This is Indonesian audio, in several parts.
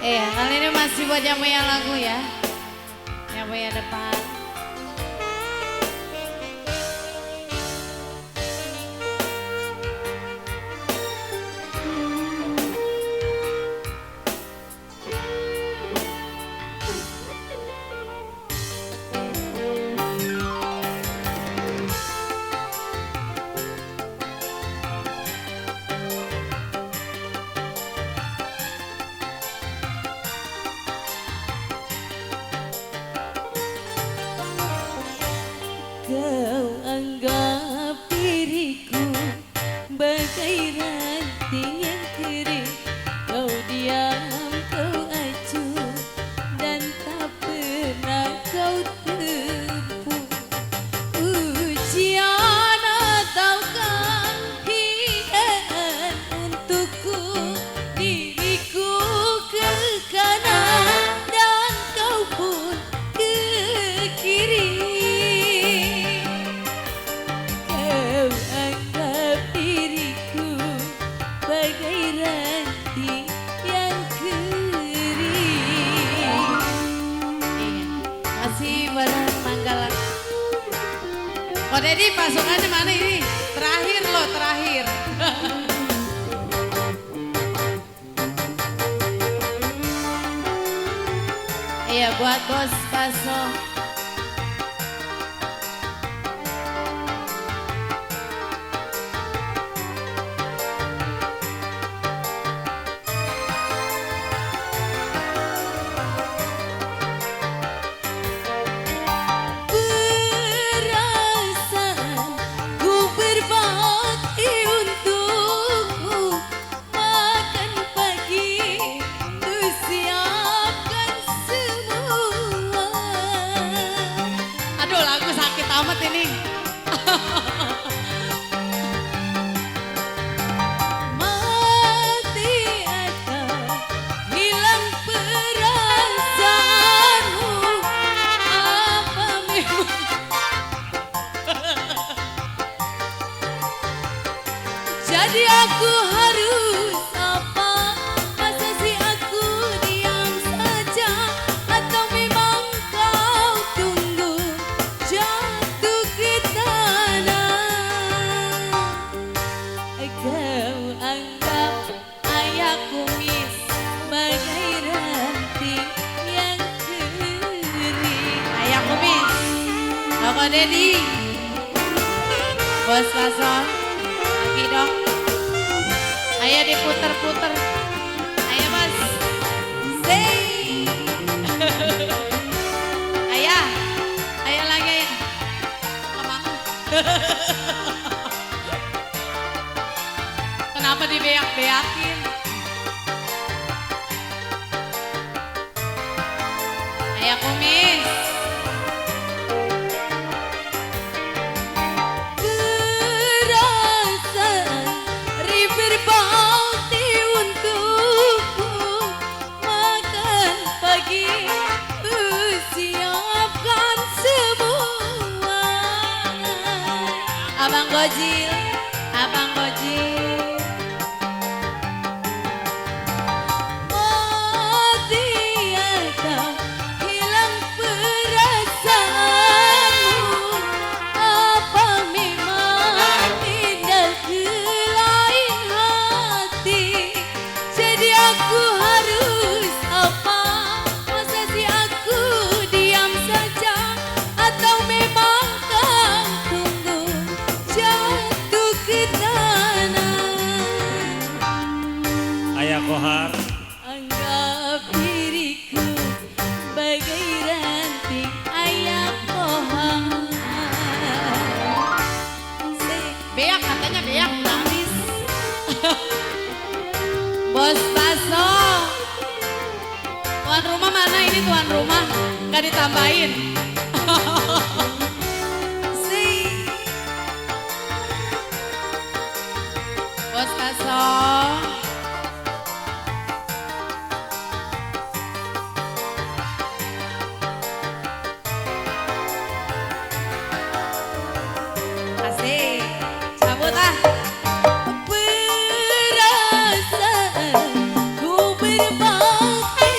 Iya, kali ini masih buat yang punya lagu ya. Yang punya depan. Kau anggap diriku bagai ranting yang kering. Kau diam, kau acuh, dan tak pernah kau tepuk ujian ataukah hinaan untukku. Diriku ke kanan dan kau pun ke kiri. Oh Dedi, pasukannya mana ini? Terakhir loh, terakhir. Iya, buat Bos Paso. Amat ini. Mati atau hilang perasaanmu, apa memang jadi aku harus apa? Masa sih aku diam saja, atau memang kau tunggu jatuh ke tanah? Kau anggap ayah kumis bagai ranting yang kering. Ayah kumis, Bapak Dedi, Bos Paso, lagi dong. Ayah diputer-puter. Ayah Mas, say. Ayah, ayah lagi ayah. Mama. Kenapa dibeak-beakin? Ayah kumis. Perasaan river bounty untukku makan pagi, siapkan semua. Abang Gojil, Abang Gojil. Mati atau hilang perasaanmu, apa memang pindah ke lain hati? Jadi aku harus apa? Masa sih aku diam saja, atau memang kau tunggu jatuh ke tanah? Ayah Kohar, Anggap diriku bagai ranting ayam pohon. Beak katanya beak, habis. Bos Paso. Tuan rumah mana ini tuan rumah? Gak ditambahin. Bos Paso. Asik. Cabut ah. Perasaan ku berbakti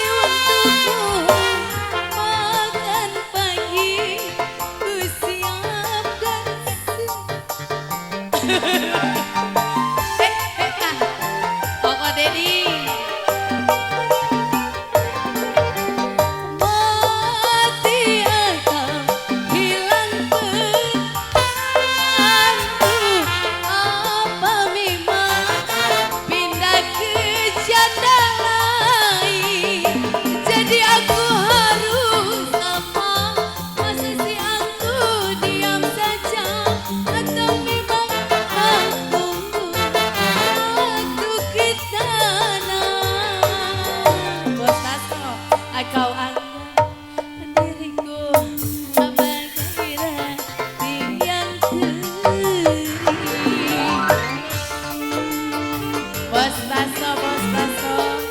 Bos baso, bos baso.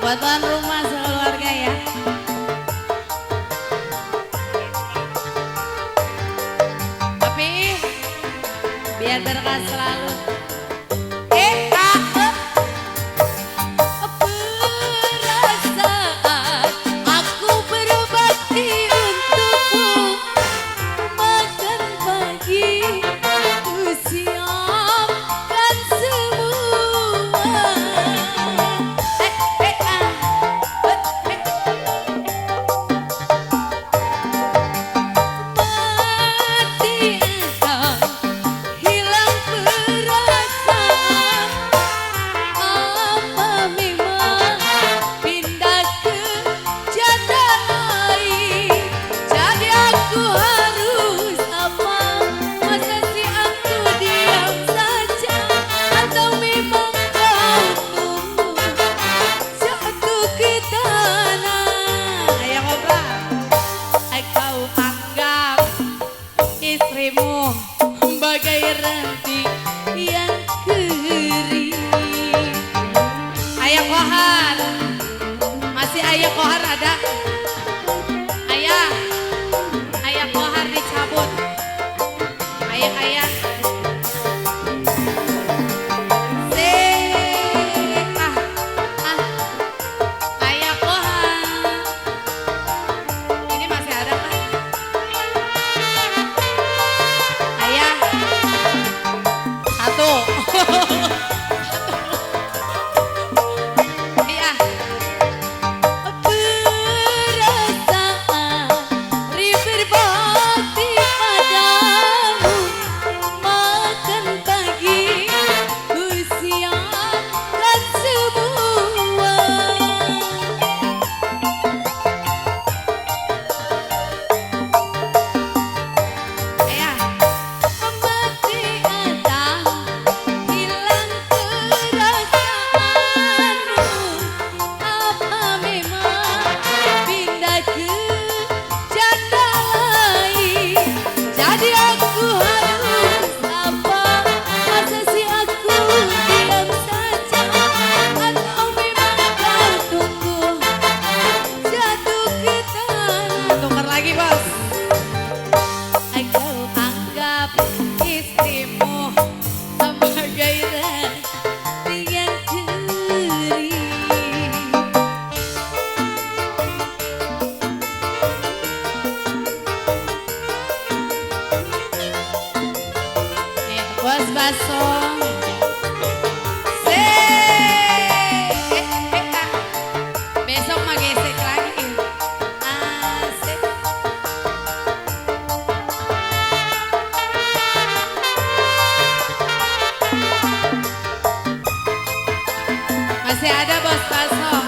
Buat tuan rumah sekeluarga ya. Tapi biar berkah selalu. Perasaan aku berbakti untukmu, makan pagi ku siapkan semua. Mati engkau hilang perasaan, apa memang pindah ke janda lain? Jadi aku harus apa? Masa si aku diam saja? Atau memang kau tunggu jatuh ke tanah? Ayo ngobrol. Kau anggap istrimu bagai ranting yang kering. Ayah kohar. Masih ayah kohar ada? Ayah. Ayah kohar dicabut. Ayah ayah. Ayah kohar. Ini masih ada kan? Ayah. Satu. Iya. Perasaan river bakti padamu, makan pagi ku siapkan semua. Ayah. Mati atau hilang perasaanmu, apa memang pindah ke janda lain? Jadi aku harus apa? Masa si aku diam saja? Atau memang kau tunggu jatuh ke tanah? Tukar lagi bos. Kau anggap istrimu sebagai ranting yang kering. Bos baso. Besok mah gesek lagi. Asik. Masih ada bos baso.